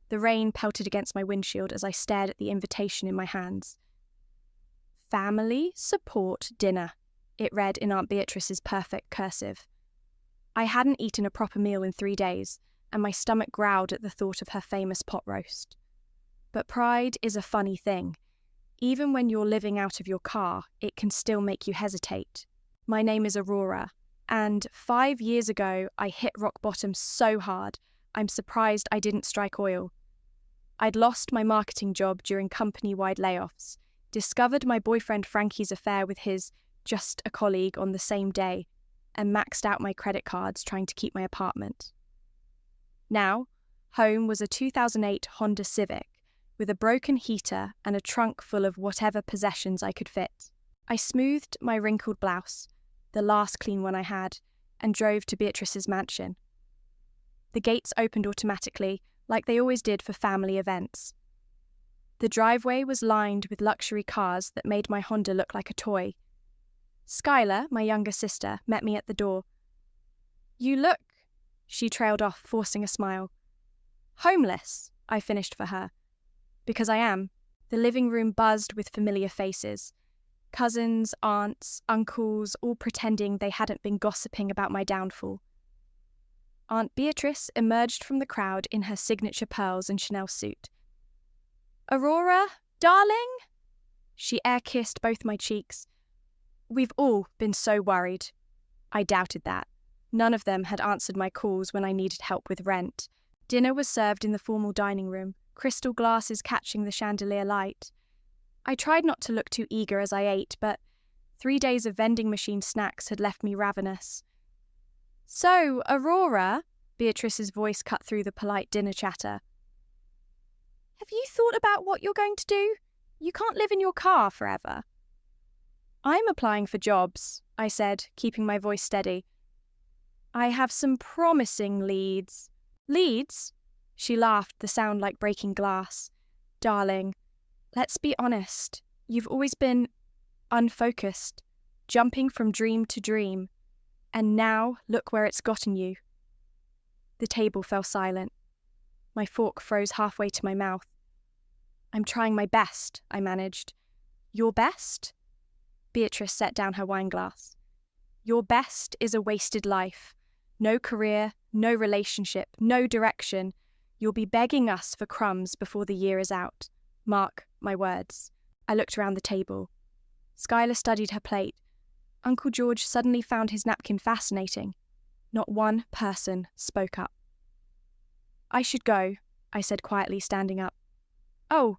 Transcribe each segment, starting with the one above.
The rain pelted against my windshield as I stared at the invitation in my hands. Family Support Dinner, it read in Aunt Beatrice's perfect cursive. I hadn't eaten a proper meal in 3 days, and my stomach growled at the thought of her famous pot roast. But pride is a funny thing. Even when you're living out of your car, it can still make you hesitate. My name is Aurora, and 5 years ago I hit rock bottom so hard, I'm surprised I didn't strike oil. I'd lost my marketing job during company-wide layoffs, discovered my boyfriend Frankie's affair with his just a colleague on the same day, and maxed out my credit cards trying to keep my apartment. Now, home was a 2008 Honda Civic, with a broken heater and a trunk full of whatever possessions I could fit. I smoothed my wrinkled blouse, the last clean one I had, and drove to Beatrice's mansion. The gates opened automatically, like they always did for family events. The driveway was lined with luxury cars that made my Honda look like a toy. Skylar, my younger sister, met me at the door. "You look," she trailed off, forcing a smile. "Homeless," I finished for her. Because I am. The living room buzzed with familiar faces. Cousins, aunts, uncles, all pretending they hadn't been gossiping about my downfall. Aunt Beatrice emerged from the crowd in her signature pearls and Chanel suit. "Aurora, darling?" She air-kissed both my cheeks. We've all been so worried. I doubted that. None of them had answered my calls when I needed help with rent. Dinner was served in the formal dining room, crystal glasses catching the chandelier light. I tried not to look too eager as I ate, but 3 days of vending machine snacks had left me ravenous. "So, Aurora," Beatrice's voice cut through the polite dinner chatter. "Have you thought about what you're going to do? You can't live in your car forever." "I'm applying for jobs," I said, keeping my voice steady. "I have some promising leads." "Leads?" She laughed, the sound like breaking glass. "Darling, let's be honest. You've always been unfocused, jumping from dream to dream. And now, look where it's gotten you." The table fell silent. My fork froze halfway to my mouth. "I'm trying my best," I managed. "Your best?" Beatrice set down her wineglass. "Your best is a wasted life. No career, no relationship, no direction. You'll be begging us for crumbs before the year is out. Mark my words." I looked around the table. Skylar studied her plate. Uncle George suddenly found his napkin fascinating. Not one person spoke up. "I should go," I said quietly, standing up. "Oh,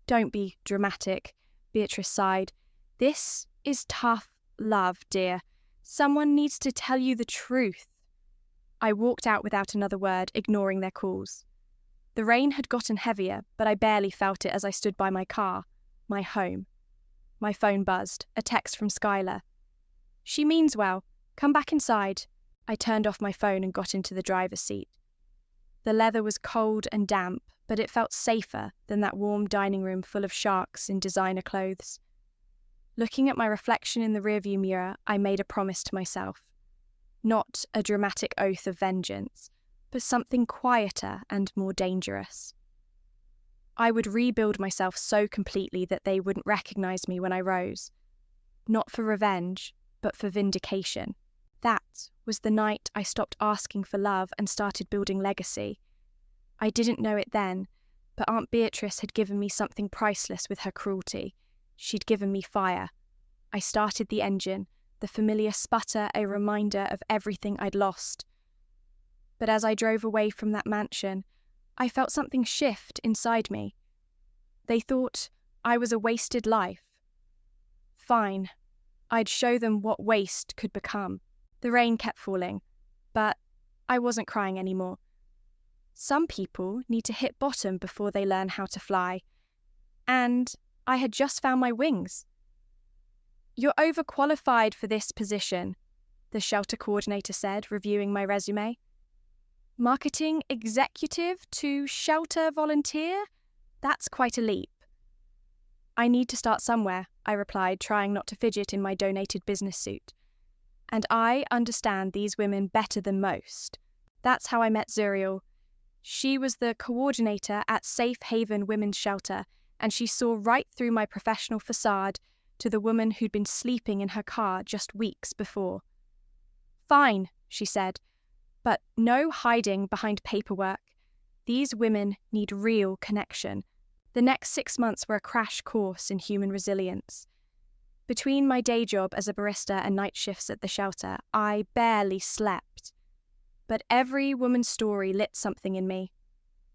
don't be dramatic," Beatrice sighed. "This is tough love, dear. Someone needs to tell you the truth." I walked out without another word, ignoring their calls. The rain had gotten heavier, but I barely felt it as I stood by my car, my home. My phone buzzed, a text from Skylar. "She means well. Come back inside." I turned off my phone and got into the driver's seat. The leather was cold and damp, but it felt safer than that warm dining room full of sharks in designer clothes. Looking at my reflection in the rearview mirror, I made a promise to myself. Not a dramatic oath of vengeance, but something quieter and more dangerous. I would rebuild myself so completely that they wouldn't recognize me when I rose. Not for revenge, but for vindication. That was the night I stopped asking for love and started building legacy. I didn't know it then, but Aunt Beatrice had given me something priceless with her cruelty. She'd given me fire. I started the engine, the familiar sputter a reminder of everything I'd lost. But as I drove away from that mansion, I felt something shift inside me. They thought I was a wasted life. Fine, I'd show them what waste could become. The rain kept falling, but I wasn't crying anymore. Some people need to hit bottom before they learn how to fly. And I had just found my wings. "You're overqualified for this position," the shelter coordinator said, reviewing my resume. "Marketing executive to shelter volunteer? That's quite a leap." "I need to start somewhere," I replied, trying not to fidget in my donated business suit. "And I understand these women better than most. That's how I met Zuriel. She was the coordinator at Safe Haven Women's Shelter, and she saw right through my professional facade to the woman who'd been sleeping in her car just weeks before. "Fine," she said, "but no hiding behind paperwork. These women need real connection." The next 6 months were a crash course in human resilience. Between my day job as a barista and night shifts at the shelter, I barely slept. But every woman's story lit something in me,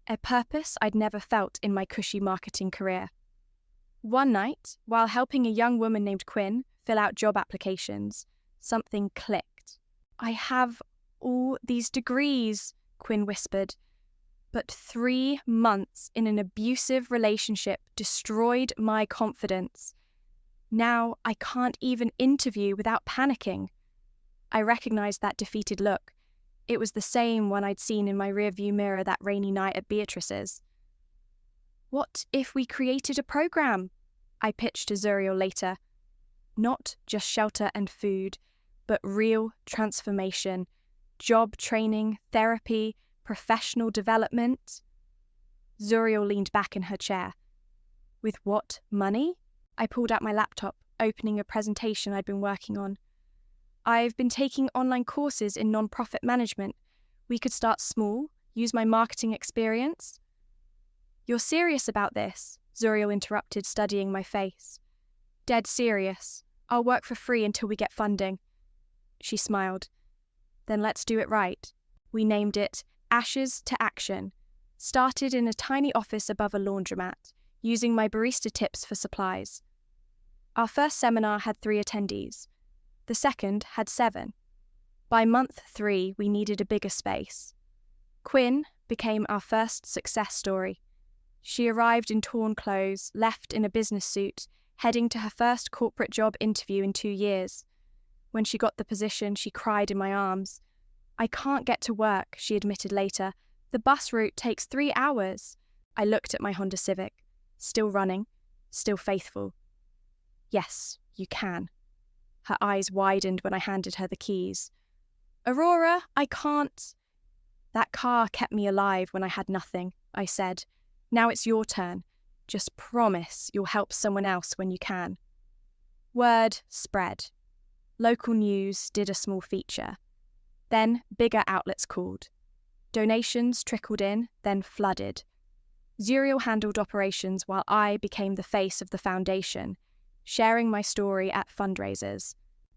a purpose I'd never felt in my cushy marketing career. One night, while helping a young woman named Quinn fill out job applications, something clicked. "I have all these degrees," Quinn whispered, "but 3 months in an abusive relationship destroyed my confidence. Now I can't even interview without panicking." I recognized that defeated look. It was the same one I'd seen in my rearview mirror that rainy night at Beatrice's. "What if we created a program?" I pitched to Zuriel later. Not just shelter and food, but real transformation, job training, therapy, professional development. Zuriel leaned back in her chair. "With what money?" I pulled out my laptop, opening a presentation I'd been working on. "I've been taking online courses in non-profit management. We could start small, use my marketing experience." "You're serious about this?" Zuriel interrupted, studying my face. "Dead serious. I'll work for free until we get funding." She smiled. "Then let's do it right." We named it Ashes to Action. Started in a tiny office above a laundromat, using my barista tips for supplies. Our first seminar had 3 attendees. The second had 7. By month 3, we needed a bigger space. Quinn became our first success story. She arrived in torn clothes, left in a business suit, heading to her first corporate job interview in 2 years. When she got the position, she cried in my arms. "I can't get to work," she admitted later. "The bus route takes 3 hours." I looked at my Honda Civic. Still running, still faithful. "Yes, you can." Her eyes widened when I handed her the keys. "Aurora, I can't." "That car kept me alive when I had nothing," I said. "Now it's your turn. Just promise you'll help someone else when you can." Word spread. Local news did a small feature. Then bigger outlets called. Donations trickled in, then flooded. Zuriel handled operations while I became the face of the foundation, sharing my story at fundraisers.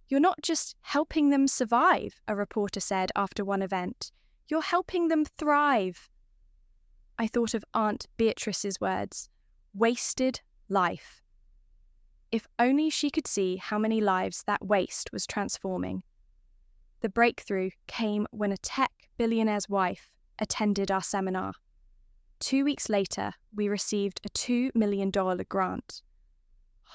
"You're not just helping them survive," a reporter said after one event. "You're helping them thrive." I thought of Aunt Beatrice's words, "Wasted life." If only she could see how many lives that waste was transforming. The breakthrough came when a tech billionaire's wife attended our seminar. 2 weeks later, we received a $2 million grant.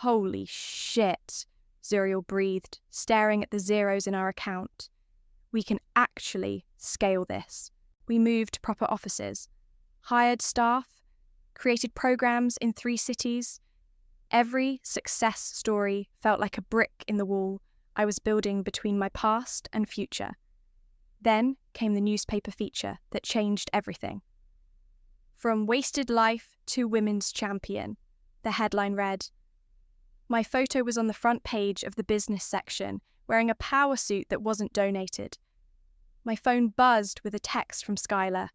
"Holy shit," Zuriel breathed, staring at the zeros in our account. "We can actually scale this." We moved proper offices, hired staff, created programs in 3 cities. Every success story felt like a brick in the wall I was building between my past and future. Then came the newspaper feature that changed everything. "From wasted life to women's champion," the headline read. My photo was on the front page of the business section, wearing a power suit that wasn't donated. My phone buzzed with a text from Skylar.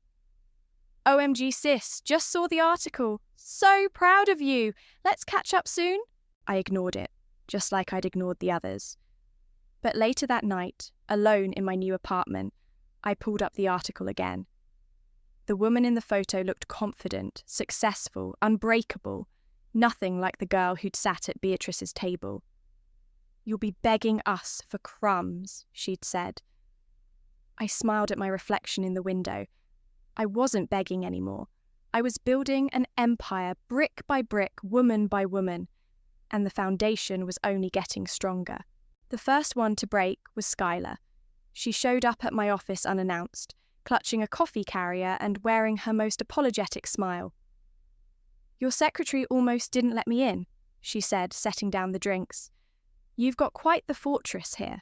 "OMG sis, just saw the article. So proud of you. Let's catch up soon." I ignored it, just like I'd ignored the others. But later that night, alone in my new apartment, I pulled up the article again. The woman in the photo looked confident, successful, unbreakable, nothing like the girl who'd sat at Beatrice's table. "You'll be begging us for crumbs," she'd said. I smiled at my reflection in the window. I wasn't begging anymore. I was building an empire, brick by brick, woman by woman, and the foundation was only getting stronger. The first one to break was Skylar. She showed up at my office unannounced, clutching a coffee carrier and wearing her most apologetic smile. "Your secretary almost didn't let me in," she said, setting down the drinks. "You've got quite the fortress here."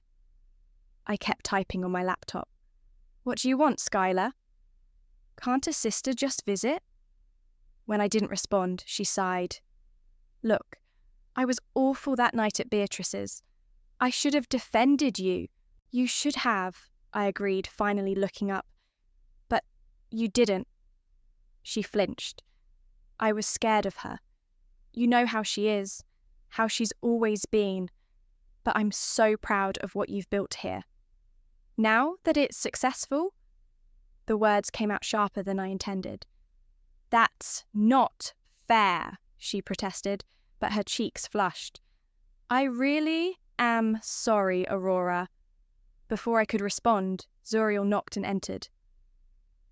I kept typing on my laptop. "What do you want, Skylar?" Can't a sister just visit? When I didn't respond, she sighed. Look, I was awful that night at Beatrice's. I should have defended you. You should have, I agreed, finally looking up. But you didn't. She flinched. I was scared of her. You know how she is, how she's always been. But I'm so proud of what you've built here. Now that it's successful, the words came out sharper than I intended. That's not fair, she protested, but her cheeks flushed. I really am sorry, Aurora. Before I could respond, Zuriel knocked and entered.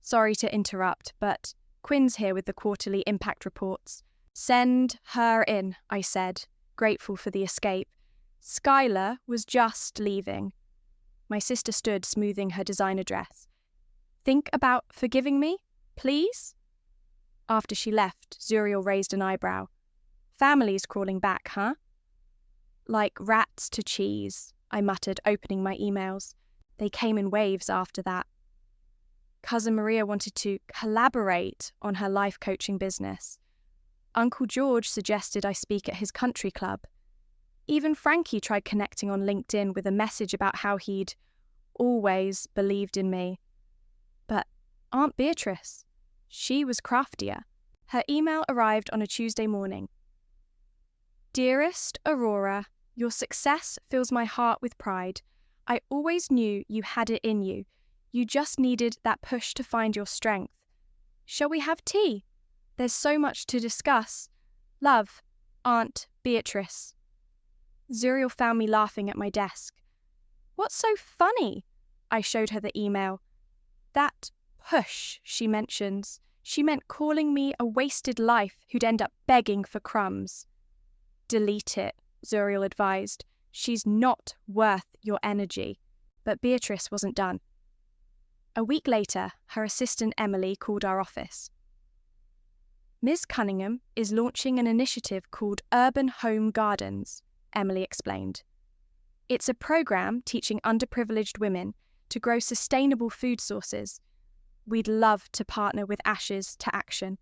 Sorry to interrupt, but Quinn's here with the quarterly impact reports. Send her in, I said, grateful for the escape. Skylar was just leaving. My sister stood smoothing her designer dress. Think about forgiving me, please? After she left, Zuriel raised an eyebrow. Family's crawling back, huh? Like rats to cheese, I muttered, opening my emails. They came in waves after that. Cousin Maria wanted to collaborate on her life coaching business. Uncle George suggested I speak at his country club. Even Frankie tried connecting on LinkedIn with a message about how he'd always believed in me. But Aunt Beatrice, she was craftier. Her email arrived on a Tuesday morning. Dearest Aurora, your success fills my heart with pride. I always knew you had it in you. You just needed that push to find your strength. Shall we have tea? There's so much to discuss. Love, Aunt Beatrice. Zuriel found me laughing at my desk. What's so funny? I showed her the email. That push she mentions. She meant calling me a wasted life who'd end up begging for crumbs. Delete it, Zuriel advised. She's not worth your energy. But Beatrice wasn't done. A week later, her assistant Emily called our office. Ms. Cunningham is launching an initiative called Urban Home Gardens, Emily explained. It's a program teaching underprivileged women to grow sustainable food sources. We'd love to partner with Ashes to Action.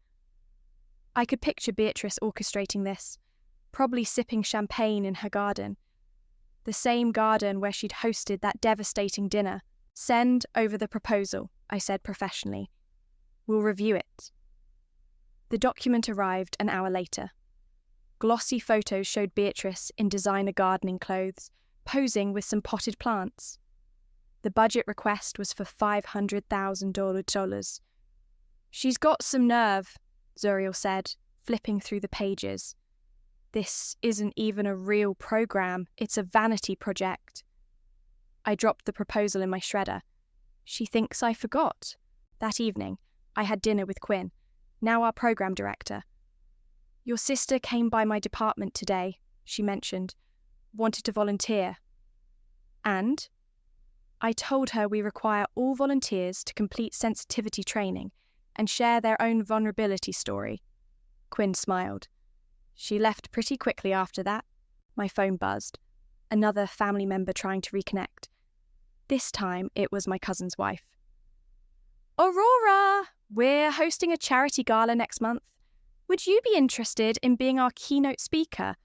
I could picture Beatrice orchestrating this, probably sipping champagne in her garden. The same garden where she'd hosted that devastating dinner. Send over the proposal, I said professionally. We'll review it. The document arrived an hour later. Glossy photos showed Beatrice in designer gardening clothes, posing with some potted plants. The budget request was for $500,000. She's got some nerve, Zuriel said, flipping through the pages. This isn't even a real program, it's a vanity project. I dropped the proposal in my shredder. She thinks I forgot. That evening, I had dinner with Quinn, now our program director. Your sister came by my department today, she mentioned, wanted to volunteer. And I told her we require all volunteers to complete sensitivity training and share their own vulnerability story. Quinn smiled. She left pretty quickly after that. My phone buzzed. Another family member trying to reconnect. This time it was my cousin's wife. Aurora! We're hosting a charity gala next month. Would you be interested in being our keynote speaker?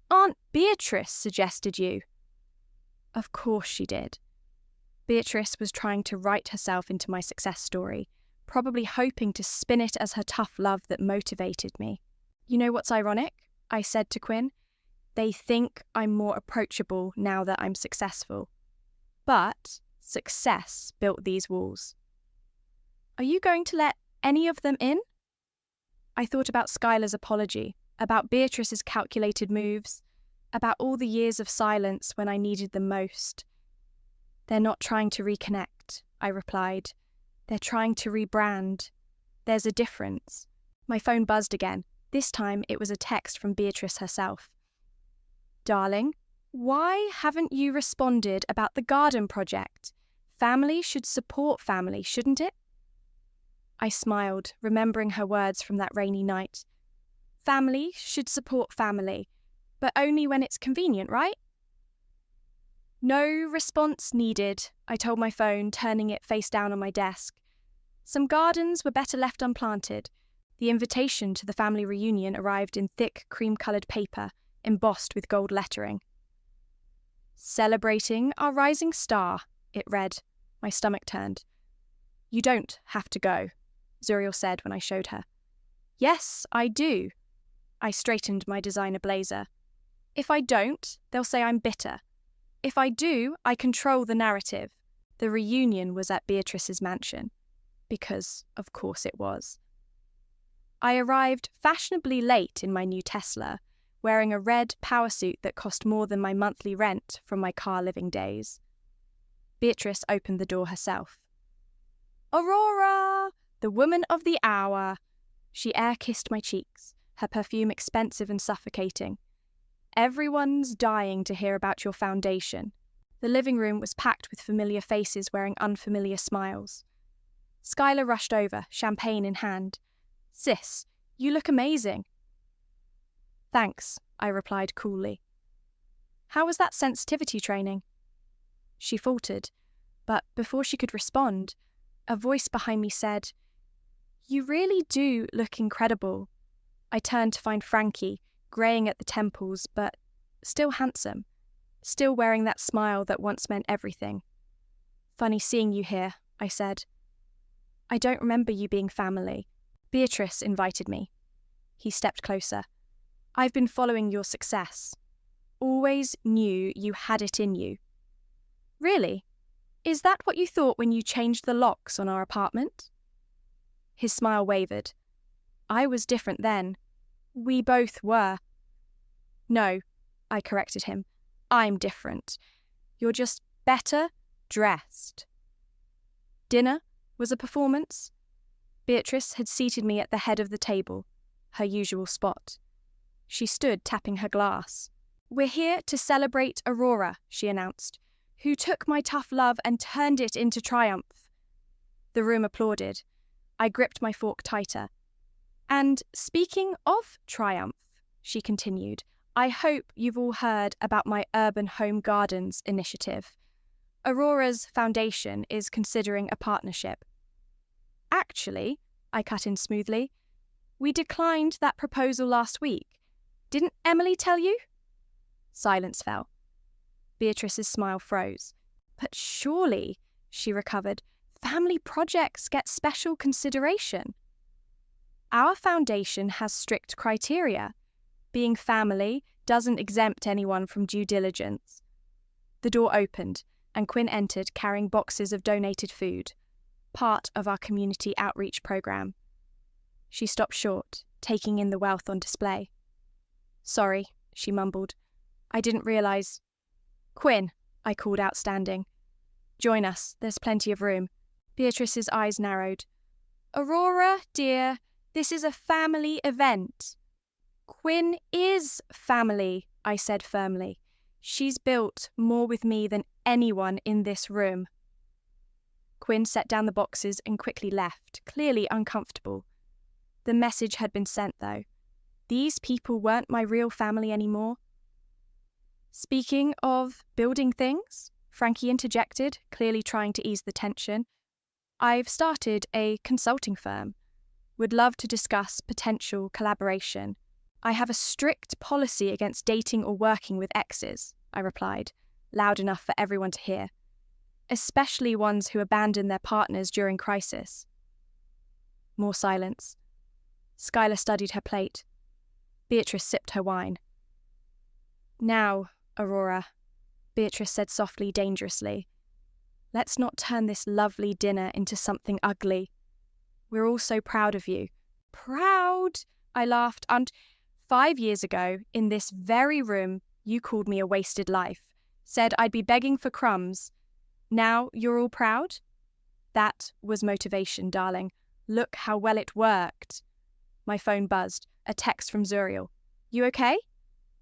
Aunt Beatrice suggested you. Of course she did. Beatrice was trying to write herself into my success story, probably hoping to spin it as her tough love that motivated me. You know what's ironic? I said to Quinn. They think I'm more approachable now that I'm successful. But success built these walls. Are you going to let any of them in? I thought about Skylar's apology, about Beatrice's calculated moves, about all the years of silence when I needed them most. They're not trying to reconnect, I replied. They're trying to rebrand. There's a difference. My phone buzzed again. This time it was a text from Beatrice herself. Darling, why haven't you responded about the garden project? Family should support family, shouldn't it? I smiled, remembering her words from that rainy night. Family should support family, but only when it's convenient, right? No response needed, I told my phone, turning it face down on my desk. Some gardens were better left unplanted. The invitation to the family reunion arrived in thick, cream-coloured paper, embossed with gold lettering. "Celebrating our rising star," it read. My stomach turned. "You don't have to go," Zuriel said when I showed her. "Yes, I do." I straightened my designer blazer. "If I don't, they'll say I'm bitter. If I do, I control the narrative." The reunion was at Beatrice's mansion. Because, of course, it was. I arrived fashionably late in my new Tesla, wearing a red power suit that cost more than my monthly rent from my car living days. Beatrice opened the door herself. "Aurora! The woman of the hour!" She air-kissed my cheeks, her perfume expensive and suffocating. "Everyone's dying to hear about your foundation." The living room was packed with familiar faces wearing unfamiliar smiles. Skylar rushed over, champagne in hand. "Sis, you look amazing." "Thanks," I replied coolly. "How was that sensitivity training?" She faltered, but before she could respond, a voice behind me said, "You really do look incredible." I turned to find Frankie, greying at the temples, but still handsome, still wearing that smile that once meant everything. "Funny seeing you here," I said. "I don't remember you being family. Beatrice invited me." He stepped closer. "I've been following your success. Always knew you had it in you." "Really? Is that what you thought when you changed the locks on our apartment?" His smile wavered. "I was different then. We both were." "No," I corrected him. "I'm different. You're just better dressed." Dinner was a performance. Beatrice had seated me at the head of the table, her usual spot. She stood tapping her glass. "We're here to celebrate Aurora," she announced, "who took my tough love and turned it into triumph." The room applauded. I gripped my fork tighter. "And speaking of triumph," she continued, "I hope you've all heard about my Urban Home Gardens initiative. Aurora's foundation is considering a partnership." "Actually," I cut in smoothly, "we declined that proposal last week. Didn't Emily tell you?" Silence fell. Beatrice's smile froze. "But surely," she recovered, "family projects get special consideration." "Our foundation has strict criteria. Being family doesn't exempt anyone from due diligence." The door opened, and Quinn entered carrying boxes of donated food, part of our community outreach program. She stopped short, taking in the wealth on display. "Sorry," she mumbled. "I didn't realize—" "Quinn," I called out standing. "Join us, there's plenty of room." Beatrice's eyes narrowed. "Aurora, dear, this is a family event." "Quinn is family," I said firmly. "She's built more with me than anyone in this room." Quinn set down the boxes and quickly left, clearly uncomfortable. The message had been sent, though. These people weren't my real family anymore. "Speaking of building things," Frankie interjected, clearly trying to ease the tension, "I've started a consulting firm. Would love to discuss potential collaboration." "I have a strict policy against dating or working with exes," I replied, loud enough for everyone to hear. "Especially ones who abandon their partners during crisis." More silence. Skylar studied her plate. Beatrice sipped her wine. "Now, Aurora," Beatrice said softly, dangerously, "let's not turn this lovely dinner into something ugly. We're all so proud of you." "Proud?" I laughed. "And 5 years ago, in this very room, you called me a wasted life, said I'd be begging for crumbs. Now you're all proud?" "That was motivation, darling. Look how well it worked." My phone buzzed. A text from Zuriel. "You okay?"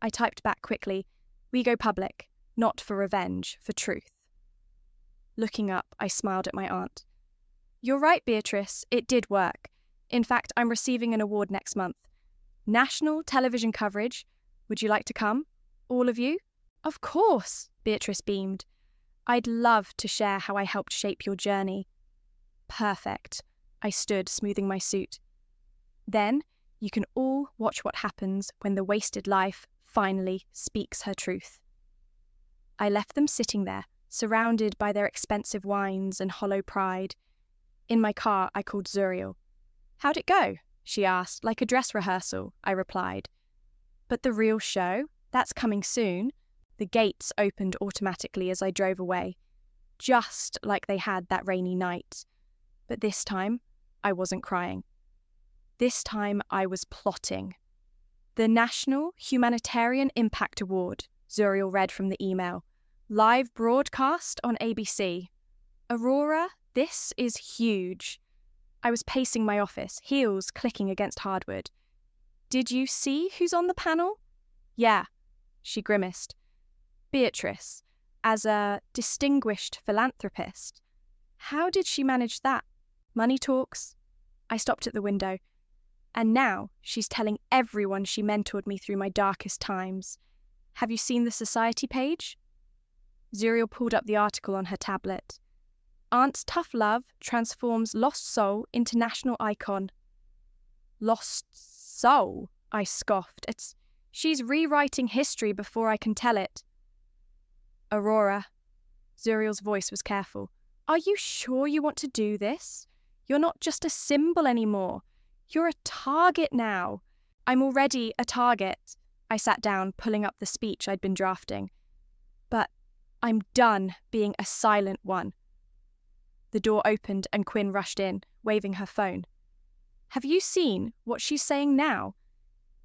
I typed back quickly. "We go public. Not for revenge, for truth." Looking up, I smiled at my aunt. "You're right, Beatrice. It did work. In fact, I'm receiving an award next month. National television coverage. Would you like to come? All of you?" "Of course," Beatrice beamed. "I'd love to share how I helped shape your journey." "Perfect. I stood, smoothing my suit. Then you can all watch what happens when the wasted life finally speaks her truth. I left them sitting there, surrounded by their expensive wines and hollow pride. In my car, I called Zuriel. "How'd it go?" she asked. "Like a dress rehearsal," I replied. "But the real show? That's coming soon." The gates opened automatically as I drove away, just like they had that rainy night. But this time, I wasn't crying. This time, I was plotting. "The National Humanitarian Impact Award," Zuriel read from the email. "Live broadcast on ABC. Aurora, this is huge." I was pacing my office, heels clicking against hardwood. "Did you see who's on the panel?" "Yeah," she grimaced. "Beatrice, as a distinguished philanthropist. How did she manage that? Money talks." I stopped at the window. "And now she's telling everyone she mentored me through my darkest times. Have you seen the society page?" Zuriel pulled up the article on her tablet. "Aunt's tough love transforms lost soul into national icon." "Lost soul?" I scoffed. She's rewriting history before I can tell it." "Aurora," Zuriel's voice was careful, "are you sure you want to do this? You're not just a symbol anymore. You're a target now." "I'm already a target." I sat down, pulling up the speech I'd been drafting. "But I'm done being a silent one." The door opened and Quinn rushed in, waving her phone. "Have you seen what she's saying now?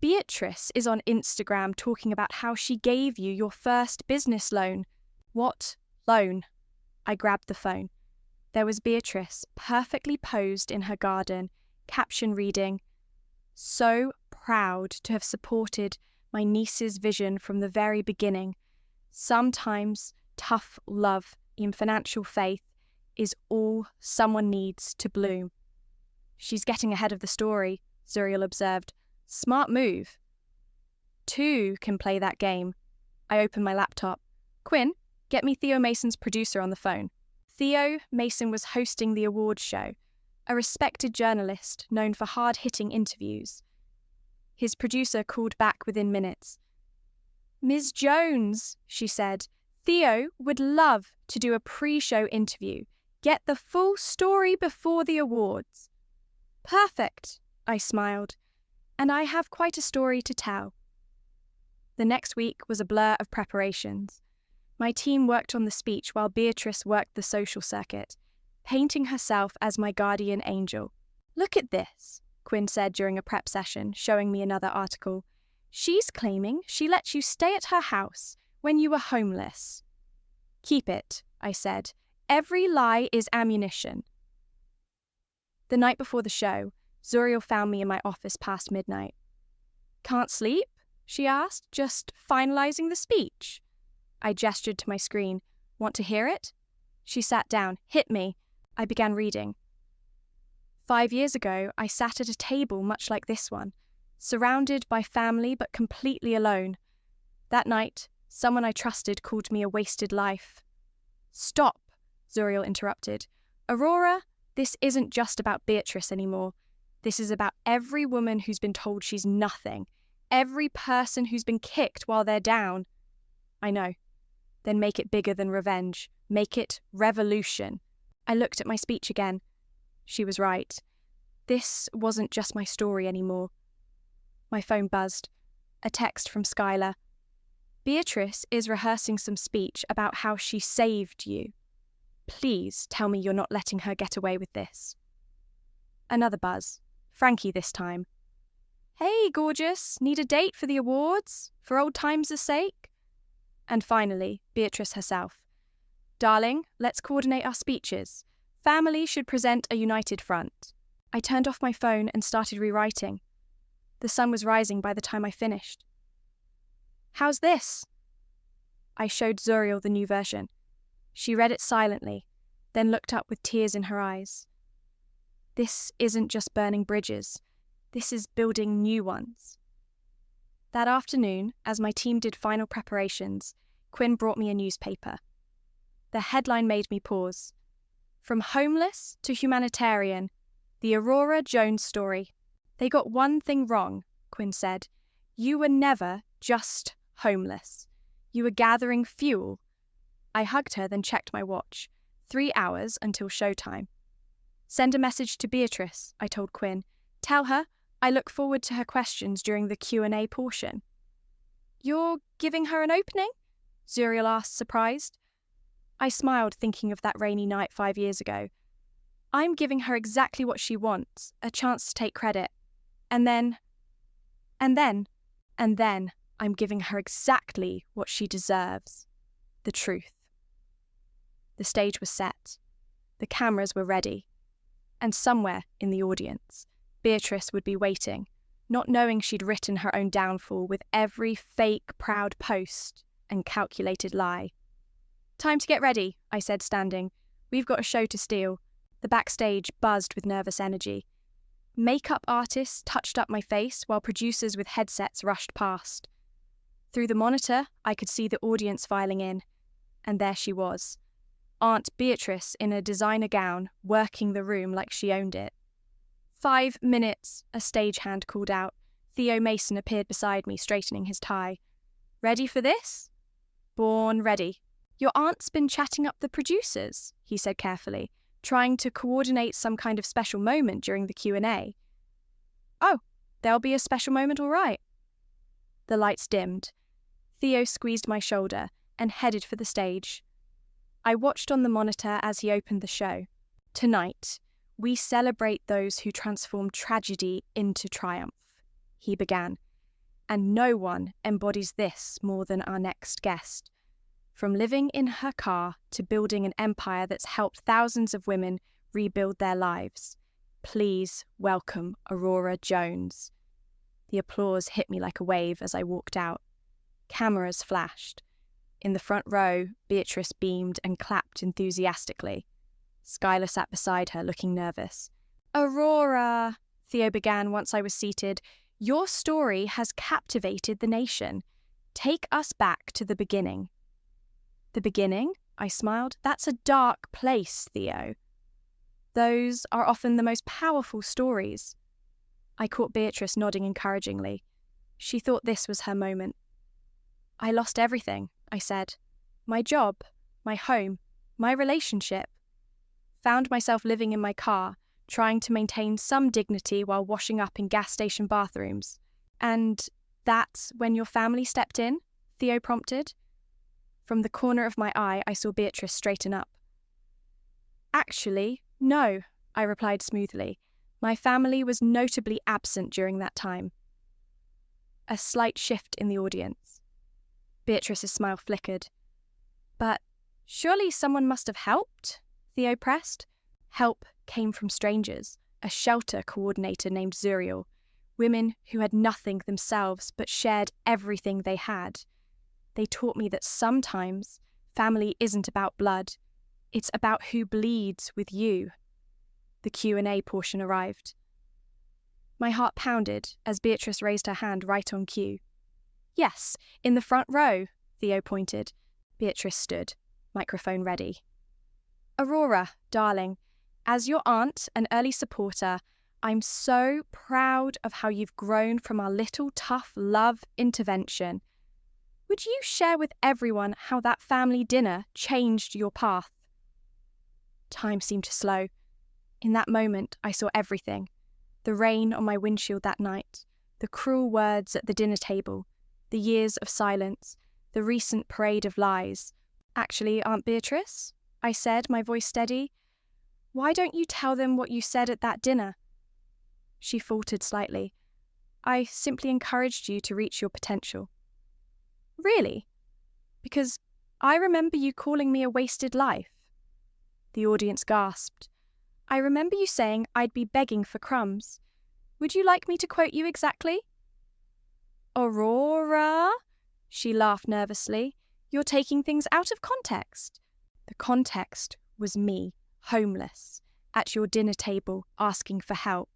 Beatrice is on Instagram talking about how she gave you your first business loan." "What loan?" I grabbed the phone. There was Beatrice, perfectly posed in her garden, caption reading, "So proud to have supported my niece's vision from the very beginning. Sometimes tough love in financial faith is all someone needs to bloom." "She's getting ahead of the story," Zuriel observed. "Smart move." "Two can play that game." I opened my laptop. "Quinn, get me Theo Mason's producer on the phone." Theo Mason was hosting the awards show, a respected journalist known for hard-hitting interviews. His producer called back within minutes. "Ms. Jones," she said, "Theo would love to do a pre-show interview. Get the full story before the awards." "Perfect," I smiled. "And I have quite a story to tell." The next week was a blur of preparations. My team worked on the speech while Beatrice worked the social circuit, painting herself as my guardian angel. "Look at this," Quinn said during a prep session, showing me another article. "She's claiming she let you stay at her house when you were homeless." "Keep it," I said. "Every lie is ammunition." The night before the show, Zuriel found me in my office past midnight. "Can't sleep?" she asked. "Just finalizing the speech?" I gestured to my screen. "Want to hear it?" She sat down. "Hit me." I began reading. 5 years ago, I sat at a table much like this one, surrounded by family but completely alone. That night, someone I trusted called me a wasted life. "Stop," Zuriel interrupted. "Aurora, this isn't just about Beatrice anymore. This is about every woman who's been told she's nothing, every person who's been kicked while they're down." "I know." "Then make it bigger than revenge. Make it revolution." I looked at my speech again. She was right. This wasn't just my story anymore. My phone buzzed. A text from Skylar. "Beatrice is rehearsing some speech about how she saved you. Please tell me you're not letting her get away with this." Another buzz. Frankie this time. "Hey, gorgeous, need a date for the awards? For old times' sake?" And finally, Beatrice herself. "Darling, let's coordinate our speeches. Family should present a united front." I turned off my phone and started rewriting. The sun was rising by the time I finished. "How's this?" I showed Zuriel the new version. She read it silently, then looked up with tears in her eyes. "This isn't just burning bridges. This is building new ones." That afternoon, as my team did final preparations, Quinn brought me a newspaper. The headline made me pause. "From homeless to humanitarian, The Aurora Jones story. They got one thing wrong, Quinn said. You were never just homeless. You were gathering fuel. I hugged her, then checked my watch. 3 hours until showtime. Send a message to Beatrice, I told Quinn. Tell her I look forward to her questions during the Q&A portion. You're giving her an opening? Zuriel asked, surprised. I smiled, thinking of that rainy night 5 years ago. I'm giving her exactly what she wants, a chance to take credit. And then I'm giving her exactly what she deserves. The truth. The stage was set. The cameras were ready. And somewhere in the audience, Beatrice would be waiting, not knowing she'd written her own downfall with every fake, proud post and calculated lie. Time to get ready, I said, standing. We've got a show to steal. The backstage buzzed with nervous energy. Makeup artists touched up my face while producers with headsets rushed past. Through the monitor, I could see the audience filing in. And there she was. Aunt Beatrice in a designer gown, working the room like she owned it. 5 minutes, a stagehand called out. Theo Mason appeared beside me, straightening his tie. Ready for this? Born ready. Your aunt's been chatting up the producers, he said carefully, trying to coordinate some kind of special moment during the Q&A. Oh, there'll be a special moment, all right. The lights dimmed. Theo squeezed my shoulder and headed for the stage. I watched on the monitor as he opened the show. Tonight, we celebrate those who transform tragedy into triumph, he began. And no one embodies this more than our next guest. From living in her car to building an empire that's helped thousands of women rebuild their lives. Please welcome Aurora Jones. The applause hit me like a wave as I walked out. Cameras flashed. In the front row, Beatrice beamed and clapped enthusiastically. Skylar sat beside her, looking nervous. Aurora, Theo began once I was seated, your story has captivated the nation. Take us back to the beginning. The beginning? I smiled. That's a dark place, Theo. Those are often the most powerful stories. I caught Beatrice nodding encouragingly. She thought this was her moment. I lost everything, I said. My job, my home, my relationship. Found myself living in my car, trying to maintain some dignity while washing up in gas station bathrooms. And that's when your family stepped in? Theo prompted. From the corner of my eye, I saw Beatrice straighten up. Actually, no, I replied smoothly. My family was notably absent during that time. A slight shift in the audience. Beatrice's smile flickered. But surely someone must have helped? Theo pressed. Help came from strangers, a shelter coordinator named Zuriel, women who had nothing themselves but shared everything they had. They taught me that sometimes family isn't about blood, it's about who bleeds with you. The Q&A portion arrived. My heart pounded as Beatrice raised her hand right on cue. Yes, in the front row, Theo pointed. Beatrice stood, microphone ready. Aurora, darling, as your aunt and early supporter, I'm so proud of how you've grown from our little tough love intervention. Would you share with everyone how that family dinner changed your path? Time seemed to slow. In that moment, I saw everything. The rain on my windshield that night, the cruel words at the dinner table, the years of silence, the recent parade of lies. Actually, Aunt Beatrice, I said, my voice steady, why don't you tell them what you said at that dinner? She faltered slightly. I simply encouraged you to reach your potential. Really? Because I remember you calling me a wasted life. The audience gasped. I remember you saying I'd be begging for crumbs. Would you like me to quote you exactly? Aurora? She laughed nervously. You're taking things out of context. The context was me, homeless, at your dinner table asking for help.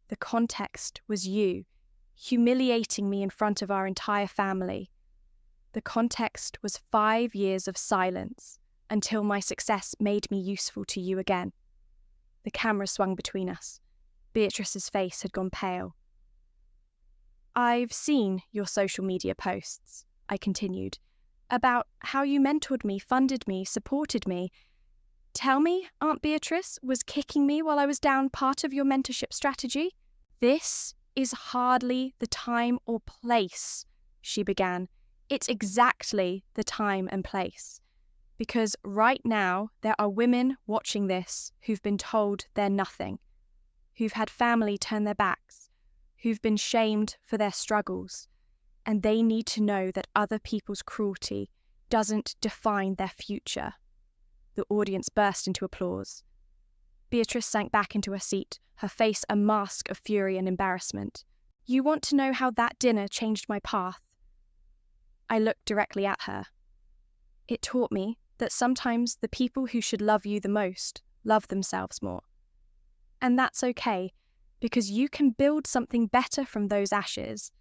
The context was you, humiliating me in front of our entire family. The context was 5 years of silence until my success made me useful to you again. The camera swung between us. Beatrice's face had gone pale. "I've seen your social media posts," I continued, "about how you mentored me, funded me, supported me. Tell me Aunt Beatrice was kicking me while I was down part of your mentorship strategy?" "This is hardly the time or place," she began. "It's exactly the time and place. Because right now there are women watching this who've been told they're nothing, who've had family turn their backs, who've been shamed for their struggles, and they need to know that other people's cruelty doesn't define their future." The audience burst into applause. Beatrice sank back into her seat, her face a mask of fury and embarrassment. "You want to know how that dinner changed my path?" I looked directly at her. "It taught me that sometimes the people who should love you the most love themselves more. And that's okay, because you can build something better from those ashes."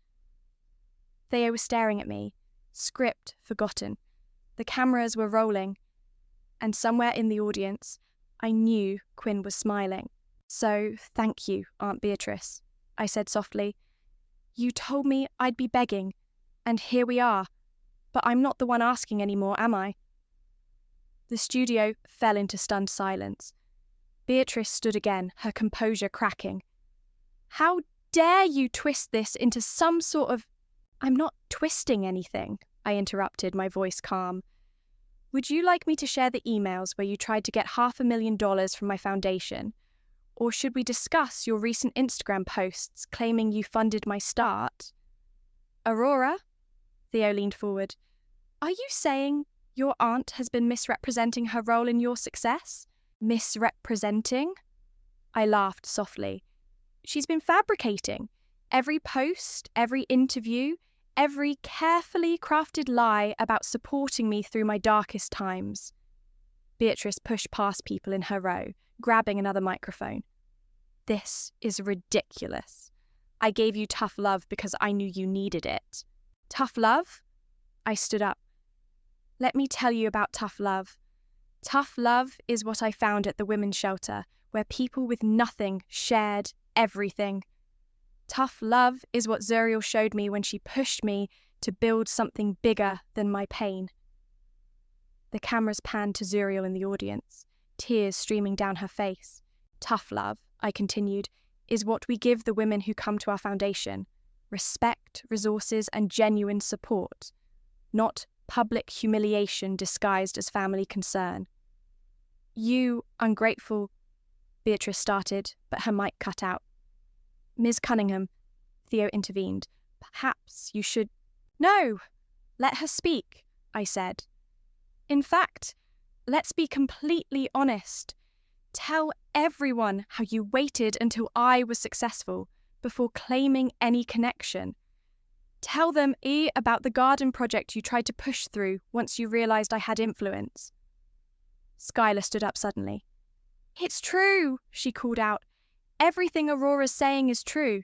Theo was staring at me, script forgotten. The cameras were rolling, and somewhere in the audience, I knew Quinn was smiling. "So, thank you, Aunt Beatrice," I said softly. "You told me I'd be begging, and here we are. But I'm not the one asking anymore, am I?" The studio fell into stunned silence. Beatrice stood again, her composure cracking. "How dare you twist this into some sort of—" "I'm not twisting anything," I interrupted, my voice calm. "Would you like me to share the emails where you tried to get $500,000 from my foundation? Or should we discuss your recent Instagram posts claiming you funded my start?" "Aurora?" Theo leaned forward. "Are you saying your aunt has been misrepresenting her role in your success?" "Misrepresenting?" I laughed softly. "She's been fabricating. Every post, every interview, every carefully crafted lie about supporting me through my darkest times." Beatrice pushed past people in her row, grabbing another microphone. "This is ridiculous. I gave you tough love because I knew you needed it." "Tough love?" I stood up. "Let me tell you about tough love. Tough love is what I found at the women's shelter, where people with nothing shared everything. Tough love is what Zuriel showed me when she pushed me to build something bigger than my pain." The cameras panned to Zuriel in the audience, tears streaming down her face. "Tough love," I continued, "is what we give the women who come to our foundation. Respect, resources, and genuine support. Not public humiliation disguised as family concern." "You ungrateful—" Beatrice started, but her mic cut out. "Ms. Cunningham," Theo intervened, "perhaps you should—" "No! Let her speak," I said. "In fact, let's be completely honest. Tell everyone how you waited until I was successful before claiming any connection. Tell them about the garden project you tried to push through once you realised I had influence." Skylar stood up suddenly. "It's true," she called out. "Everything Aurora's saying is true.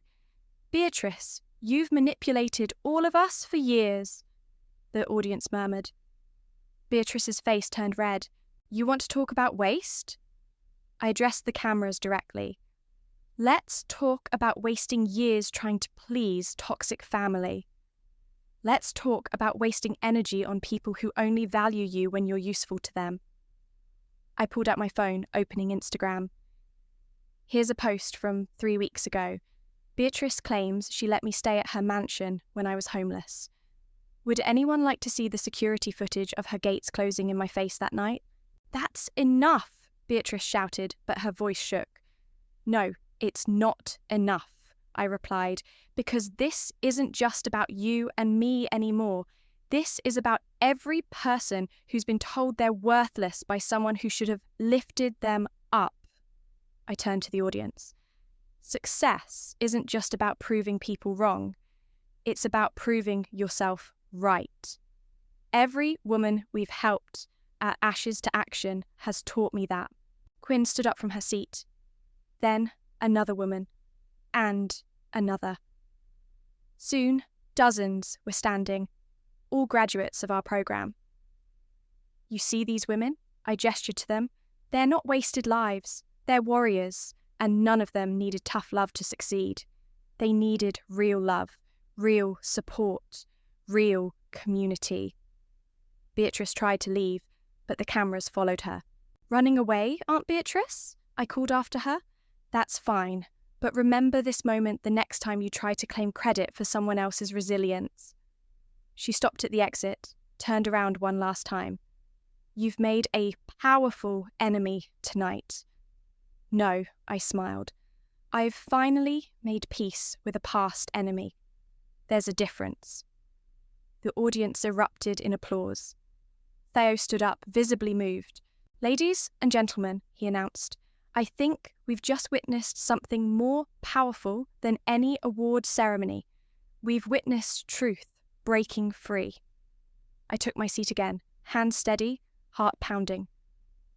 Beatrice, you've manipulated all of us for years." The audience murmured. Beatrice's face turned red. "You want to talk about waste?" I addressed the cameras directly. "Let's talk about wasting years trying to please toxic family. Let's talk about wasting energy on people who only value you when you're useful to them." I pulled out my phone, opening Instagram. Here's a post from 3 weeks ago. Beatrice claims she let me stay at her mansion when I was homeless. Would anyone like to see the security footage of her gates closing in my face that night? "That's enough," Beatrice shouted, but her voice shook. "No, it's not enough," I replied, "because this isn't just about you and me anymore. This is about every person who's been told they're worthless by someone who should have lifted them up." I turned to the audience. Success isn't just about proving people wrong. It's about proving yourself right. Every woman we've helped at Ashes to Action has taught me that. Quinn stood up from her seat. Then another woman. And another. Soon, dozens were standing, all graduates of our program. "You see these women?" I gestured to them. "They're not wasted lives. They're warriors. and none of them needed tough love to succeed. They needed real love, real support, real community. Beatrice tried to leave, but the cameras followed her. "Running away, Aunt Beatrice?" I called after her. "That's fine, but remember this moment the next time you try to claim credit for someone else's resilience." She stopped at the exit, turned around one last time. "You've made a powerful enemy tonight." "No," I smiled. "I've finally made peace with a past enemy. There's a difference." The audience erupted in applause. Theo stood up, visibly moved. "Ladies and gentlemen," he announced, "I think we've just witnessed something more powerful than any award ceremony. We've witnessed truth breaking free." I took my seat again, hands steady, heart pounding.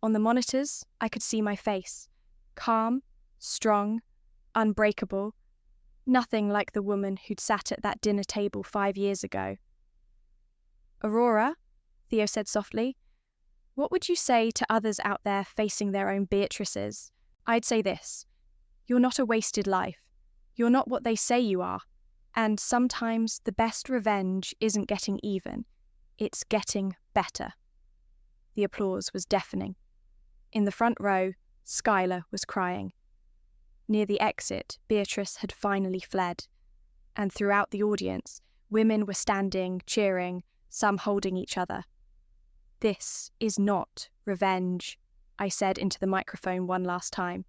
On the monitors, I could see my face. Calm, strong, unbreakable. Nothing like the woman who'd sat at that dinner table 5 years ago. "Aurora," Theo said softly, "what would you say to others out there facing their own Beatrices?" I'd say this: you're not a wasted life. You're not what they say you are. And sometimes the best revenge isn't getting even. It's getting better. The applause was deafening. In the front row, Skylar was crying. Near the exit, Beatrice had finally fled. And throughout the audience, women were standing, cheering, some holding each other. "This is not revenge," I said into the microphone one last time.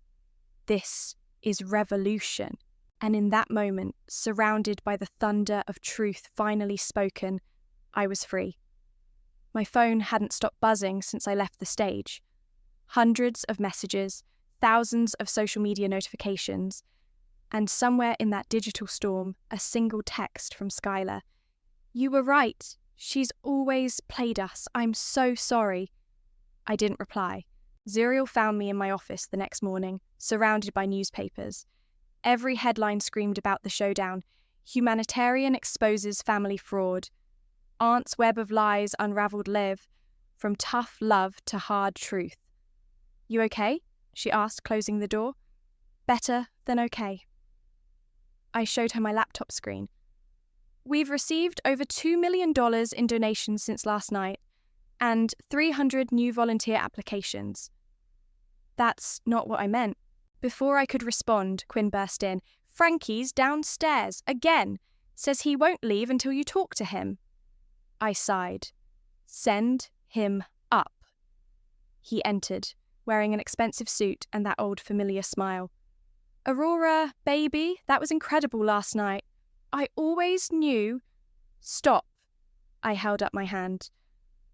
"This is revolution." And in that moment, surrounded by the thunder of truth finally spoken, I was free. My phone hadn't stopped buzzing since I left the stage. Hundreds of messages, thousands of social media notifications, and somewhere in that digital storm, a single text from Skylar. "You were right. She's always played us. I'm so sorry." I didn't reply. Zuriel found me in my office the next morning, surrounded by newspapers. Every headline screamed about the showdown. Humanitarian exposes family fraud. Aunt's web of lies unraveled Liv. From tough love to hard truth. "You okay?" she asked, closing the door. "Better than okay." I showed her my laptop screen. "We've received over $2 million in donations since last night, and 300 new volunteer applications." "That's not what I meant." Before I could respond, Quinn burst in. "Frankie's downstairs, again. Says he won't leave until you talk to him." I sighed. "Send him up." He entered, wearing an expensive suit and that old familiar smile. "Aurora, baby, that was incredible last night. I always knew—" "Stop." I held up my hand.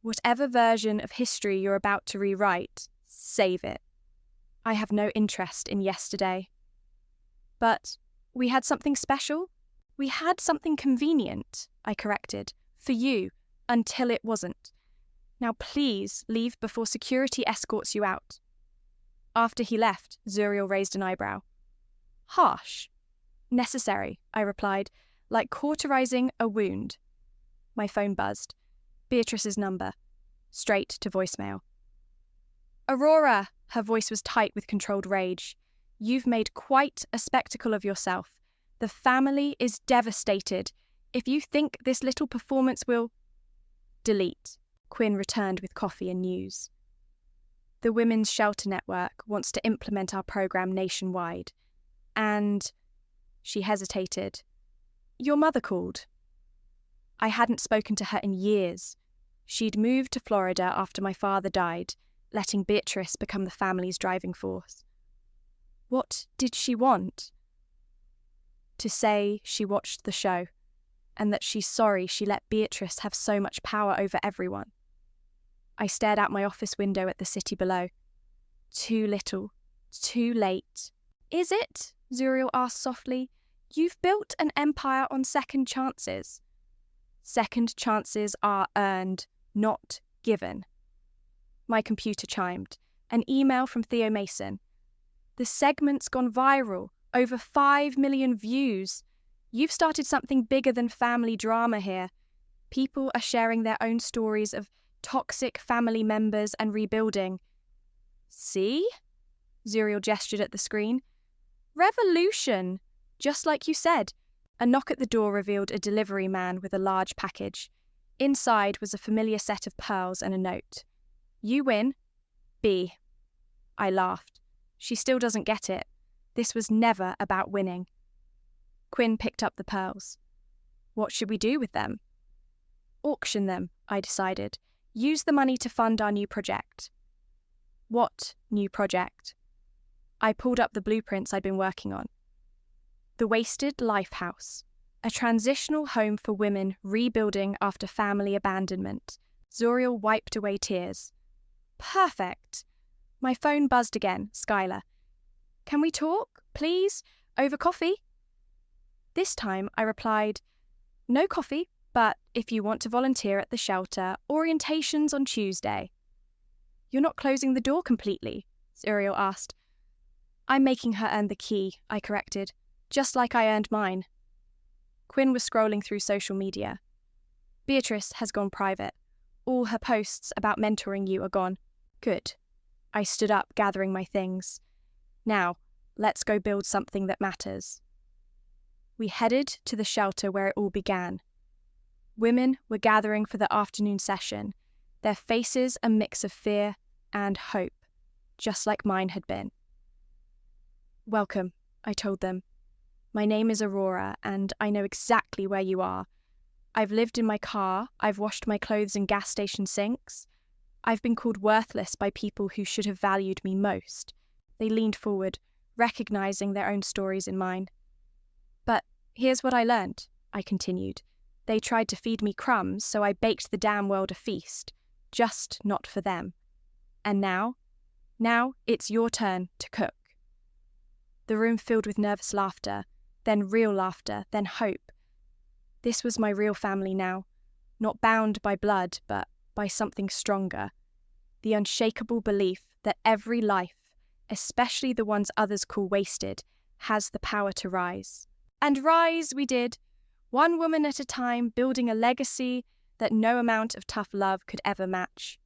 "Whatever version of history you're about to rewrite, save it. I have no interest in yesterday." "But we had something special? We had something convenient," I corrected, "for you, until it wasn't. Now please leave before security escorts you out." After he left, Zuriel raised an eyebrow. "Harsh." "Necessary," I replied, "like cauterizing a wound." My phone buzzed. Beatrice's number. Straight to voicemail. "Aurora," her voice was tight with controlled rage. "You've made quite a spectacle of yourself. The family is devastated. If you think this little performance will—" "Delete." Quinn returned with coffee and news. "The Women's Shelter Network wants to implement our program nationwide. And—" She hesitated. "Your mother called." I hadn't spoken to her in years. She'd moved to Florida after my father died, letting Beatrice become the family's driving force. What did she want? To say she watched the show, and that she's sorry she let Beatrice have so much power over everyone. I stared out my office window at the city below. Too little, too late. "Is it?" Zuriel asked softly. "You've built an empire on second chances." "Second chances are earned, not given." My computer chimed. An email from Theo Mason. "The segment's gone viral. Over 5 million views. You've started something bigger than family drama here. People are sharing their own stories of toxic family members and rebuilding." "See?" Zuriel gestured at the screen. Revolution! Just like you said. A knock at the door revealed a delivery man with a large package. Inside was a familiar set of pearls and a note. You win. B. I laughed. She still doesn't get it. This was never about winning. Quinn picked up the pearls. What should we do with them? Auction them, I decided. Use the money to fund our new project. What new project? I pulled up the blueprints I'd been working on. The Wasted Lifehouse, a transitional home for women rebuilding after family abandonment. Zoriel wiped away tears. Perfect. My phone buzzed again. Skylar. Can we talk, please? Over coffee? This time I replied, no coffee, but if you want to volunteer at the shelter, orientation's on Tuesday. You're not closing the door completely, Zoriel asked. I'm making her earn the key, I corrected, just like I earned mine. Quinn was scrolling through social media. Beatrice has gone private. All her posts about mentoring you are gone. Good. I stood up, gathering my things. Now, let's go build something that matters. We headed to the shelter where it all began. Women were gathering for the afternoon session, their faces a mix of fear and hope, just like mine had been. Welcome, I told them. My name is Aurora, and I know exactly where you are. I've lived in my car, I've washed my clothes in gas station sinks. I've been called worthless by people who should have valued me most. They leaned forward, recognizing their own stories in mine. But here's what I learned, I continued. They tried to feed me crumbs, so I baked the damn world a feast, just not for them. And now it's your turn to cook. The room filled with nervous laughter, then real laughter, then hope. This was my real family now, not bound by blood, but by something stronger. The unshakable belief that every life, especially the ones others call wasted, has the power to rise. And rise we did, one woman at a time, building a legacy that no amount of tough love could ever match.